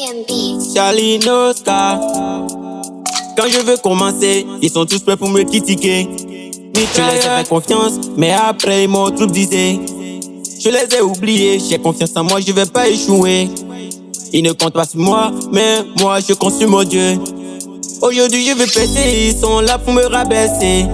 Caribbean Beats. Charlie Nosca. Quand je veux commencer, ils sont tous prêts pour me critiquer. Je les ai fait confiance, mais après ils m'ont tout disé. Je les ai oubliés, j'ai confiance en moi, je vais pas échouer. Ils ne comptent pas sur moi, mais moi je compte sur mon Dieu. Aujourd'hui je vais percer, ils sont là pour me rabaisser.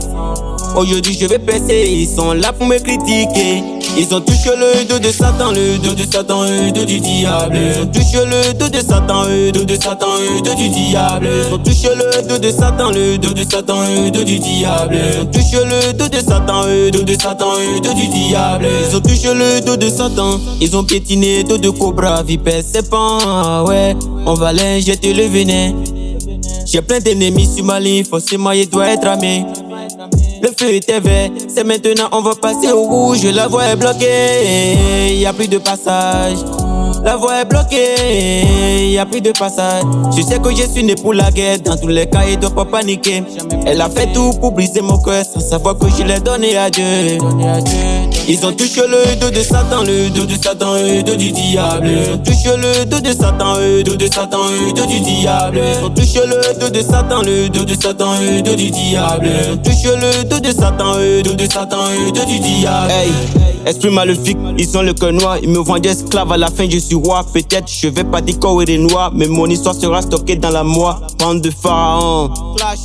Aujourd'hui je vais percer, ils sont là pour me critiquer. Ils ont touché le dos de Satan, le dos de Satan, le dos du diable. Ils ont touché le dos de Satan, le dos de Satan, le dos du diable. Ils ont touché le dos de Satan, le dos de Satan, le dos du diable. Ils ont touché le dos de Satan, le dos de Satan, le dos du diable. Ils ont touché le dos de Satan, ils ont piétiné dos de cobra, vipère, serpent. Ouais, on va les jeter le venin. J'ai plein d'ennemis sur ma ligne, forcément il doit être ramé. Le feu était vert, c'est maintenant on va passer au rouge. La voie est bloquée, y a plus de passage. La voie est bloquée, y a plus de passage. Je sais que je suis né pour la guerre, dans tous les cas il doit pas paniquer. Elle a fait tout pour briser mon cœur, sans savoir que je l'ai donné à Dieu. Ils ont touché le dos de Satan, le dos de Satan, le dos du diable. Ils ont touché le dos de Satan, le dos de Satan, le dos du diable. Ils ont touché le dos de Satan, le dos de Satan, le dos du diable. Ils ont touché le dos de Satan, le dos de Satan, le dos du diable. Hey, esprit maléfique, ils ont le cœur noir. Ils me vendent esclave, à la fin je suis roi. Peut-être je vais pas décorer noir, mais mon histoire sera stockée dans la moi. Bande de pharaons,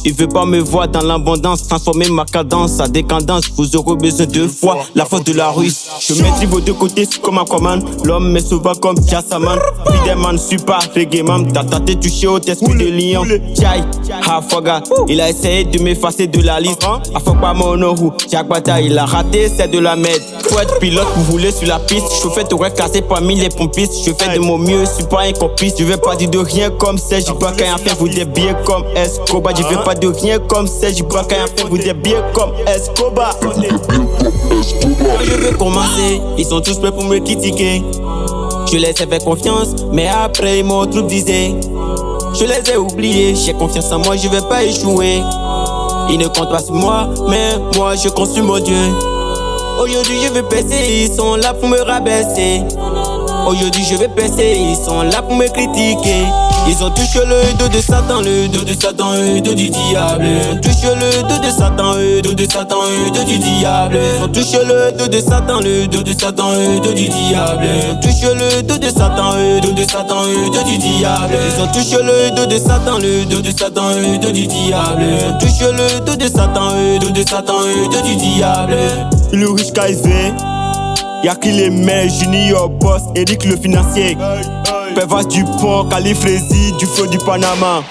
il veut pas me voir dans l'abondance. Transformer ma cadence à décadence. Vous aurez besoin de foi, la force de la ruse. Je maîtrise vos deux côtés comme un commande. L'homme est souvent comme Jassaman. Spiderman, super reggae man. Ta tête est touchée au esprit de lion. Chai, Hafaga. Il a essayé de m'effacer de la liste. Afokpa Monohu, Jack Bata, il a raté, c'est de la merde. Faut être pilote pour rouler sur la piste. Chauffeur t'aurais cassé parmi les pompistes. Je fais de mon mieux, je suis pas un copiste. Je vais pas dire de rien comme Serge Ibaka. Et enfin vous êtes bien comme Escobar. Je vais pas de rien comme Serge Ibaka. Et enfin vous êtes bien comme Escobar. Je veux commencer, ils sont tous prêts pour me critiquer. Je les ai fait confiance, mais après ils m'ont tout disé. Je les ai oubliés, j'ai confiance en moi, je vais pas échouer. Ils ne comptent pas sur moi, mais moi je compte sur mon Dieu. Aujourd'hui je vais percer, ils sont là pour me rabaisser. Aujourd'hui je vais percer, ils sont là pour me critiquer. Ils ont touché le dos de Satan, le dos de Satan, le dos du diable. Ils ont touché le dos de Satan, le dos de Satan, le dos du diable. Ils ont touché le dos de Satan, le dos de Satan, le dos du diable. Ils ont touché le dos de Satan, le dos de Satan, le dos du diable. Ils ont touché le dos de Satan, le dos de Satan, le dos du diable. Ils ont touché le dos de Satan, le dos de Satan, le dos du diable. Le riche Kaiser, y'a qui les mains, Junior Boss, Eric le financier. Pervas du pont, Califrésie, du feu du Panama.